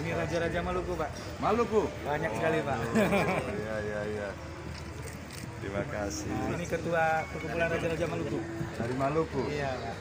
Ini raja-raja Maluku, Pak. Maluku? Banyak sekali, Pak. Iya. Terima kasih. Ini ketua perkumpulan raja-raja Maluku. Dari Maluku? Iya, Pak.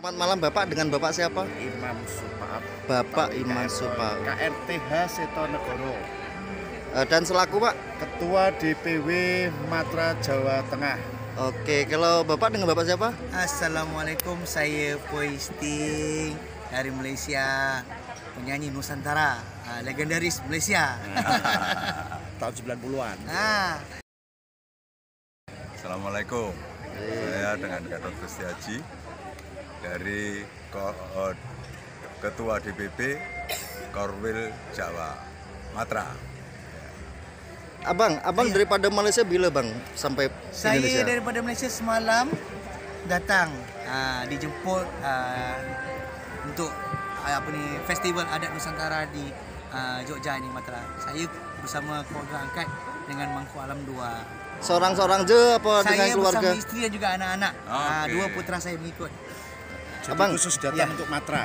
Selamat malam Bapak, dengan Bapak siapa? Imam Supaat. Bapak Imam Supaat. KRTH Setonegoro. Dan selaku Pak? Ketua DPW Matra Jawa Tengah. Oke, kalau Bapak dengan Bapak siapa? Assalamualaikum, saya Poisting dari Malaysia, penyanyi Nusantara, legendaris Malaysia. Tahun 90-an. Assalamualaikum. Saya dengan Gatot Gusti Haji dari Ketua DPP Korwil Jawa Matra. Abang daripada Malaysia bila Bang sampai Saya Indonesia? daripada Malaysia semalam datang, dijemput untuk festival adat Nusantara di Jogja ini Matra. Saya bersama keluarga angkat dengan Mangku Alam 2. Seorang-seorang je apa dengan Saya keluarga? bersama isteri dan juga anak-anak. Oke. 2 putra saya mengikut. Jadi Abang, khusus datang ya. untuk Matra.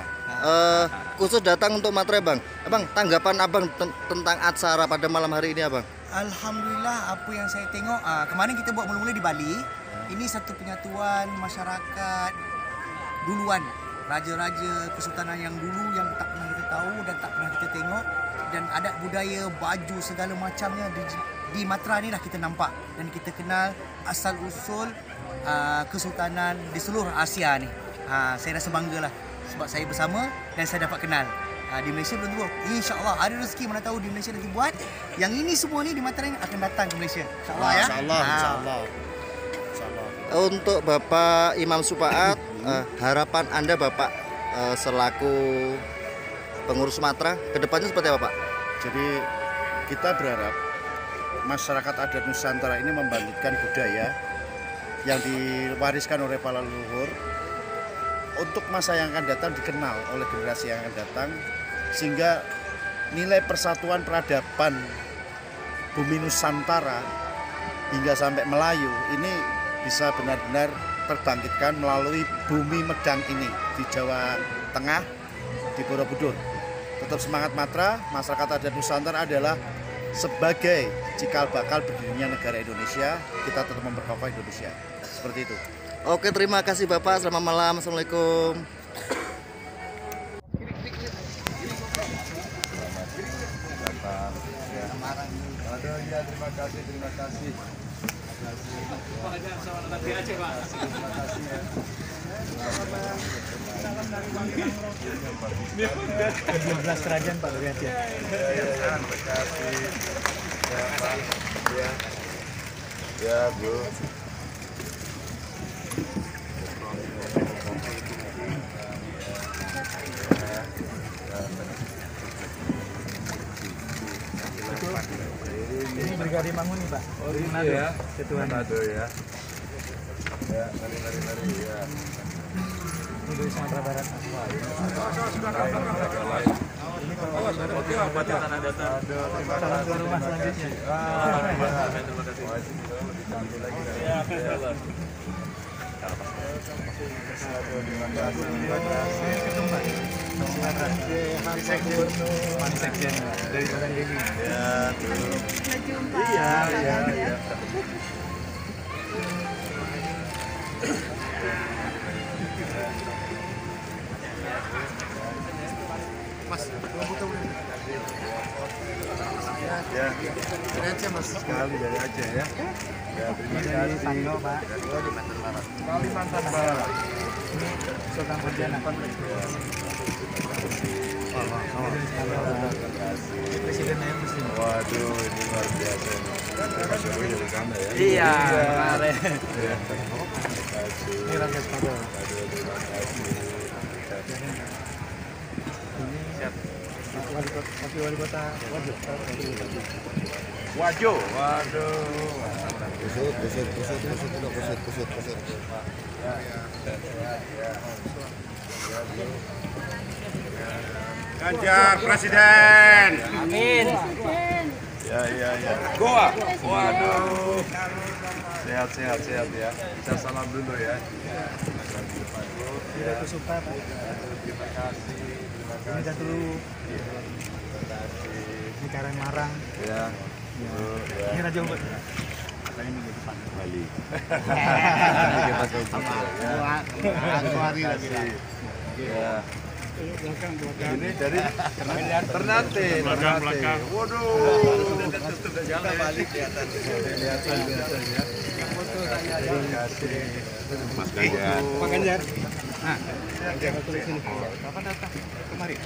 Khusus datang untuk Matra Bang. Abang, tanggapan Abang tentang acara pada malam hari ini Abang? Alhamdulillah, apa yang saya tengok, kemarin kita buat mula-mula di Bali. Ini satu penyatuan masyarakat duluan, raja-raja kesultanan yang dulu yang tak pernah kita tahu dan tak pernah kita tengok, dan adat budaya, baju segala macamnya di Matra ni dah kita nampak dan kita kenal asal usul kesultanan di seluruh Asia ni. Saya rasa bangga lah sebab saya bersama dan saya dapat kenal. Di Malaysia belum tentu. InsyaAllah ada rezeki, mana tahu di Malaysia nanti buat. Yang ini semua ni di Matra ini akan datang ke Malaysia. InsyaAllah ya. Insyaallah. Untuk Bapak Imam Supaat, harapan Anda Bapak selaku pengurus Matra kedepannya seperti apa Pak? Jadi kita berharap masyarakat adat Nusantara ini membangkitkan budaya yang diwariskan oleh para leluhur untuk masa yang akan datang, dikenal oleh generasi yang akan datang, sehingga nilai persatuan peradaban bumi Nusantara hingga sampai Melayu ini bisa benar-benar terbangkitkan melalui bumi Medang ini di Jawa Tengah, di Borobudur. Tetap semangat Matra, masyarakat adat Nusantara adalah sebagai cikal bakal berdirinya negara Indonesia. Kita tetap memperkokoh Indonesia. Seperti itu. Oke, terima kasih Bapak. Selamat malam. Assalamualaikum. Terima kasih. 12 kerajaan Pak dari Aceh. Terima kasih. Ya, Bu. Ini Brigade Mangun nih Pak. Oh ini ya. Ketua Manado ya. Ya, mari ya. Ini dari Sumatera Barat. Lain. buat tanah datar. Salam ke rumah selanjutnya. Terima kasih. Sekjen dari Badan Demi. Ya, tuh. Iya. Mas, foto ya, dari Aceh Mas. Sekali dari Aceh ya. Ya, terima kasih. Tanggal, Pak. Kalimantan Barat. Ini Sultan Pontianak. Presiden yang muslim. Waduh, ini luar biasa. Pak Jokowi dari sana ya. Iya, kemarin. Ya, terima kasih. Ini Raja Sepado. Aduh, terima kasih. Ini Wakil Wali Kota Wajo. Waduh. Kusut. Ganjar Presiden. Amin. Ya. Goa. Waduh. Sehat ya. Bisa salam dulu ya. Tidak kesuka, Pak. Terima kasih. Ini dulu. Ini Karen Marang. Ya. Ini Raja Umbut. Bali. Ya. Ini dari Ternate. Waduh. Sudah jalan balik kelihatan ya. Terima kasih. Mas Ganjar. Pak Ganjar. Nah, sini. Kapan datang? Kemarin.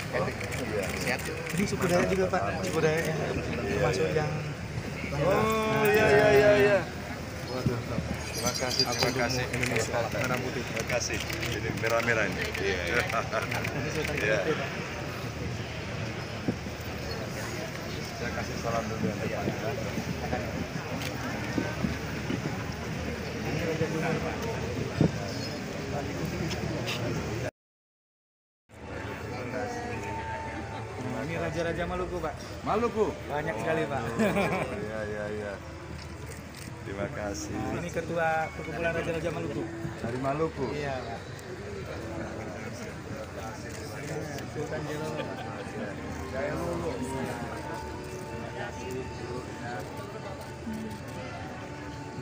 Sehat. Ini suku Dayak juga, Pak. Suku Dayak yang termasuk yang Oh iya. Waduh. Terima kasih. Indonesia. Merah putih. Terima kasih. Ini merah-merah ini. Iya. Iya. Saya kasih salam dulu yang depan ya. Ini Raja-Raja Maluku, Pak. Maluku. Banyak sekali, Pak. Iya. Terima kasih. Ini Ketua Perkumpulan Raja-Raja Maluku. Dari Maluku. Iya, Pak. Sultan Jelo.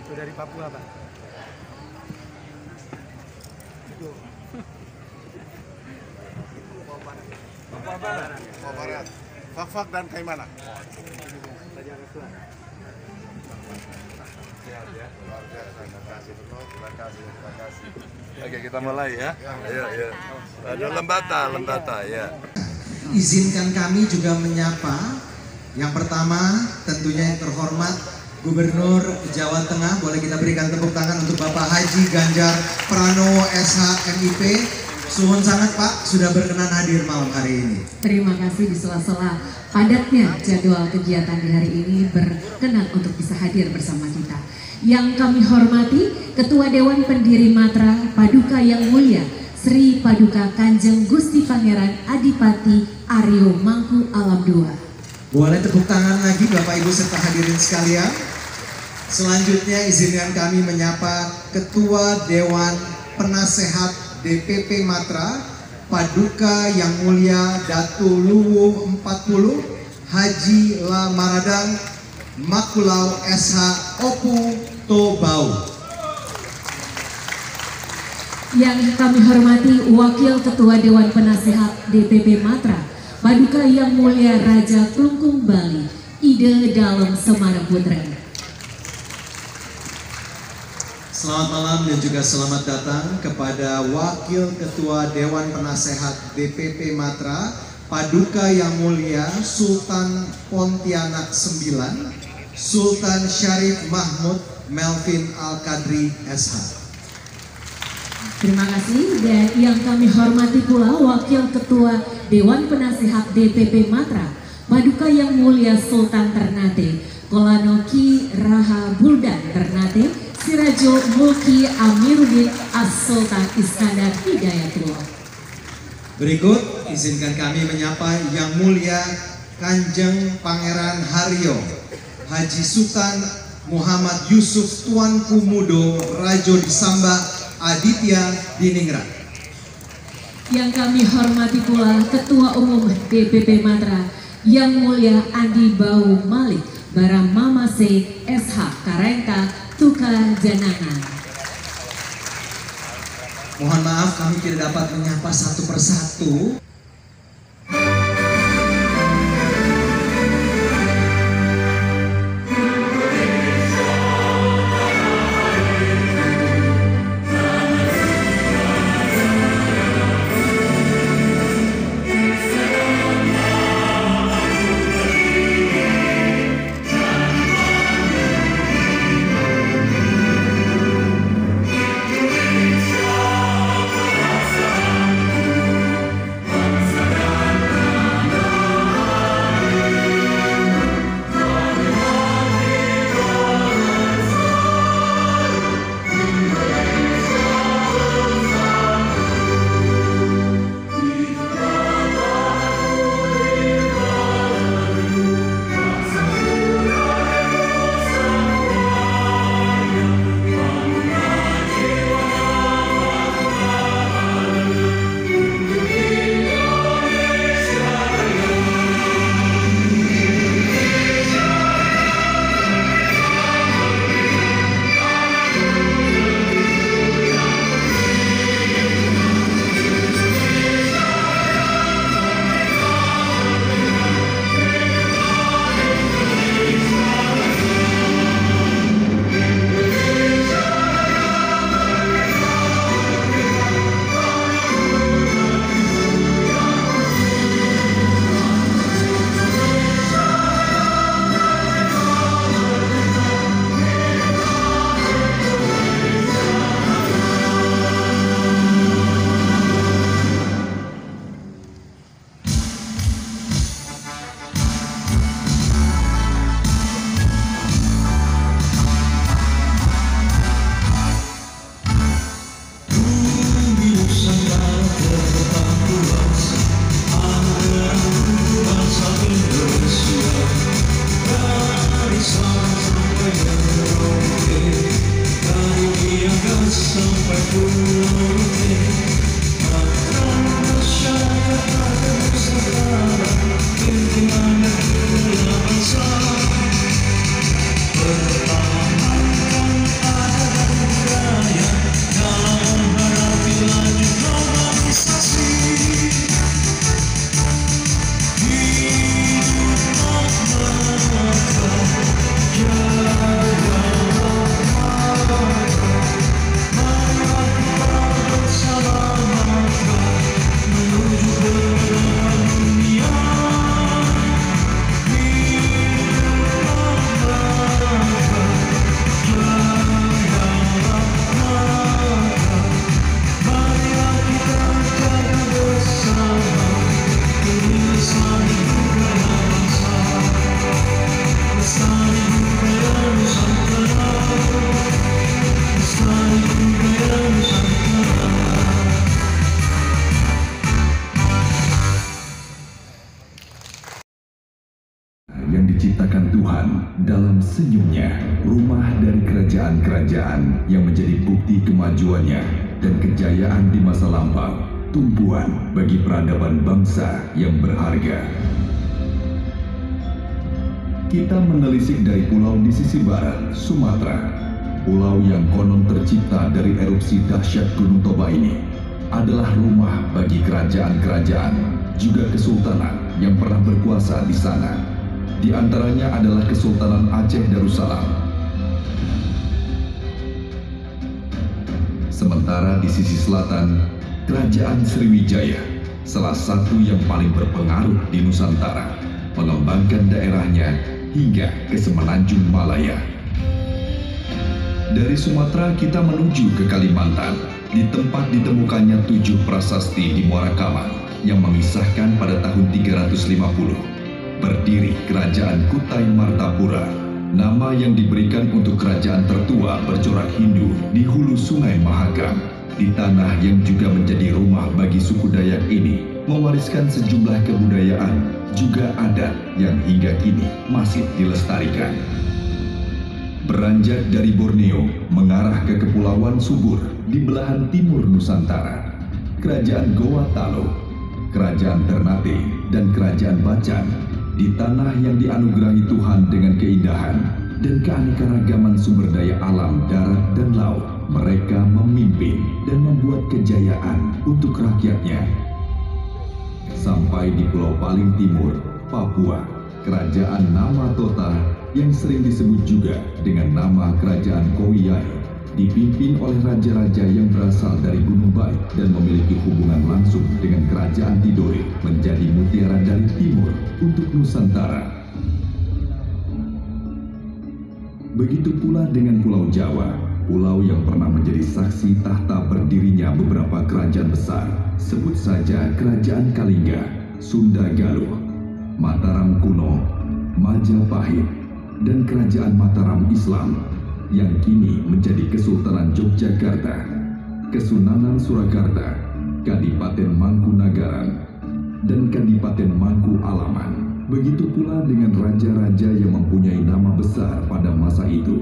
Itu dari Papua, Pak. Itu. Papua Barat. Fak dan Kaimana. Raja Ketua. Sehat ya. Terima kasih. Oke, kita mulai ya. Iya. Ada lembata ya. Izinkan kami juga menyapa yang pertama tentunya yang terhormat Gubernur Jawa Tengah. Boleh kita berikan tepuk tangan untuk Bapak Haji Ganjar Pranowo SH MIP. Suwun sangat Pak sudah berkenan hadir malam hari ini. Terima kasih, di sela-sela padatnya jadwal kegiatan di hari ini berkenan untuk bisa hadir bersama kita. Yang kami hormati Ketua Dewan Pendiri Matra Paduka Yang Mulia Sri Paduka Kanjeng Gusti Pangeran Adipati Aryo Mangku Alam II. Boleh tepuk tangan lagi Bapak Ibu serta hadirin sekalian. Selanjutnya izinkan kami menyapa Ketua Dewan Penasehat DPP Matra Paduka Yang Mulia Datu Luwu 40 Haji La Maradang Makulau SH Opu Tobau. Yang kami hormati Wakil Ketua Dewan Penasehat DPP Matra Paduka Yang Mulia Raja Klungkung Bali Ide Dalem Semana Putra. Selamat malam dan juga selamat datang kepada Wakil Ketua Dewan Penasehat DPP Matra Paduka Yang Mulia Sultan Pontianak 9 Sultan Syarif Mahmud Melvin Al-Qadri SH. Terima kasih. Dan yang kami hormati pula Wakil Ketua Dewan Penasehat DPP Matra Paduka Yang Mulia Sultan Ternate Kolanoki Raha Buldan Ternate Sirajo Mulki Amiruddin As-Sultan Iskandar Hidayatullah. Berikut izinkan kami menyapa Yang Mulia Kanjeng Pangeran Haryo Haji Sultan Muhammad Yusuf Tuanku Mudo Rajo Disamba Aditya Diningrat. Yang kami hormati pula Ketua Umum DPP Matra Yang Mulia Andi Bau Malik Bara Mama C SH Karenta Tuka Janangan. Mohon maaf kami tidak dapat menyapa satu persatu. Diciptakan Tuhan dalam senyumnya, rumah dari kerajaan-kerajaan yang menjadi bukti kemajuannya dan kejayaan di masa lampau, tumpuan bagi peradaban bangsa yang berharga. Kita menelisik dari pulau di sisi barat, Sumatera. Pulau yang konon tercipta dari erupsi dahsyat Gunung Toba ini adalah rumah bagi kerajaan-kerajaan, juga kesultanan yang pernah berkuasa di sana. Di antaranya adalah Kesultanan Aceh Darussalam. Sementara di sisi selatan, Kerajaan Sriwijaya, salah satu yang paling berpengaruh di Nusantara, mengembangkan daerahnya hingga ke Semenanjung Malaya. Dari Sumatera kita menuju ke Kalimantan, di tempat ditemukannya 7 prasasti di Muara Kaman yang mengisahkan pada tahun 350. Berdiri Kerajaan Kutai Martapura, nama yang diberikan untuk kerajaan tertua bercorak Hindu di hulu Sungai Mahakam. di tanah yang juga menjadi rumah bagi suku Dayak ini, mewariskan sejumlah kebudayaan, juga adat yang hingga kini masih dilestarikan. Beranjak dari Borneo, mengarah ke Kepulauan Subur di belahan timur Nusantara, Kerajaan Goa Talo, Kerajaan Ternate, dan Kerajaan Bacan, di tanah yang dianugerahi Tuhan dengan keindahan dan keanekaragaman sumber daya alam darat dan laut, mereka memimpin dan membuat kejayaan untuk rakyatnya. Sampai di pulau paling timur, Papua, Kerajaan Nama Tota yang sering disebut juga dengan nama Kerajaan Kowiai, dipimpin oleh raja-raja yang berasal dari Gunung Baik dan memiliki hubungan langsung dengan Kerajaan Tidore, menjadi mutiara dari timur untuk Nusantara. Begitu pula dengan Pulau Jawa, pulau yang pernah menjadi saksi tahta berdirinya beberapa kerajaan besar, sebut saja Kerajaan Kalingga, Sunda Galuh, Mataram Kuno, Majapahit, dan Kerajaan Mataram Islam yang kini menjadi Kesultanan Yogyakarta, Kesunanan Surakarta, Kadipaten Mangkunagaran, dan Kadipaten Mangku Alaman. Begitu pula dengan raja-raja yang mempunyai nama besar pada masa itu.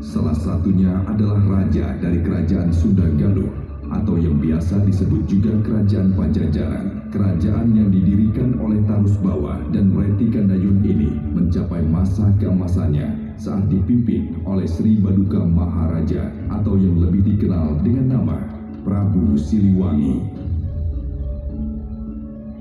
Salah satunya adalah raja dari Kerajaan Sunda Galuh, atau yang biasa disebut juga Kerajaan Pajajaran. Kerajaan yang didirikan oleh Tarus Bawa dan Reti Kandayun ini mencapai masa keemasannya saat dipimpin oleh Sri Baduka Maharaja, atau yang lebih dikenal dengan nama Prabu Siliwangi.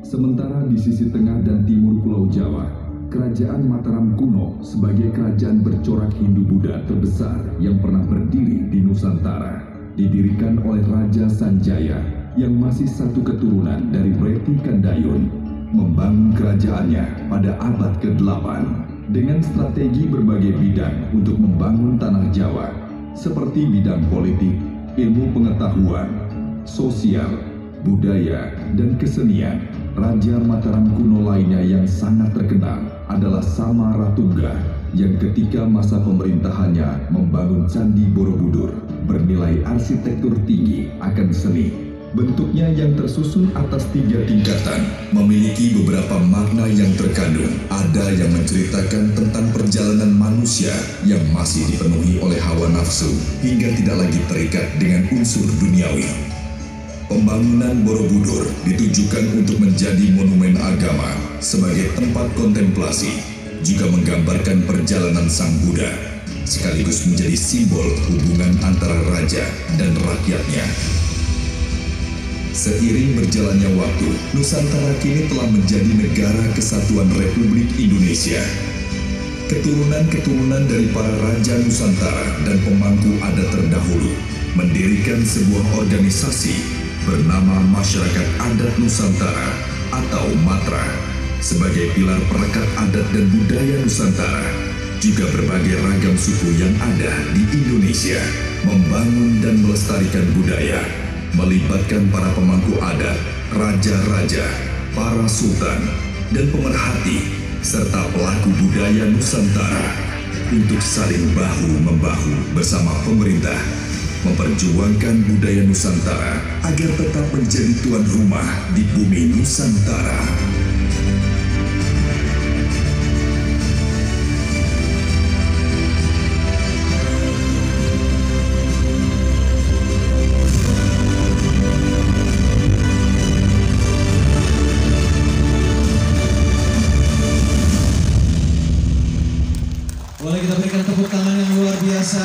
Sementara di sisi tengah dan timur Pulau Jawa, Kerajaan Mataram Kuno sebagai kerajaan bercorak Hindu-Buddha terbesar yang pernah berdiri di Nusantara, didirikan oleh Raja Sanjaya yang masih satu keturunan dari Reti Kandayun, membangun kerajaannya pada abad ke-8 dengan strategi berbagai bidang untuk membangun tanah Jawa, seperti bidang politik, ilmu pengetahuan, sosial, budaya, dan kesenian. Raja Mataram kuno lainnya yang sangat terkenal adalah Samaratungga, yang ketika masa pemerintahannya membangun Candi Borobudur bernilai arsitektur tinggi akan seni. Bentuknya yang tersusun atas 3 tingkatan memiliki beberapa makna yang terkandung. Ada yang menceritakan tentang perjalanan manusia yang masih dipenuhi oleh hawa nafsu hingga tidak lagi terikat dengan unsur duniawi. Pembangunan Borobudur ditujukan untuk menjadi monumen agama sebagai tempat kontemplasi, juga menggambarkan perjalanan Sang Buddha, sekaligus menjadi simbol hubungan antara raja dan rakyatnya. Seiring berjalannya waktu, Nusantara kini telah menjadi negara kesatuan Republik Indonesia. Keturunan-keturunan dari para raja Nusantara dan pemangku adat terdahulu mendirikan sebuah organisasi bernama Masyarakat Adat Nusantara atau MATRA sebagai pilar perekat adat dan budaya Nusantara. Juga berbagai ragam suku yang ada di Indonesia membangun dan melestarikan budaya, melibatkan para pemangku adat, raja-raja, para sultan, dan pemerhati, serta pelaku budaya Nusantara untuk saling bahu-membahu bersama pemerintah, memperjuangkan budaya Nusantara agar tetap menjadi tuan rumah di bumi Nusantara. Boleh kita berikan tepuk tangan yang luar biasa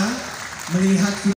melihat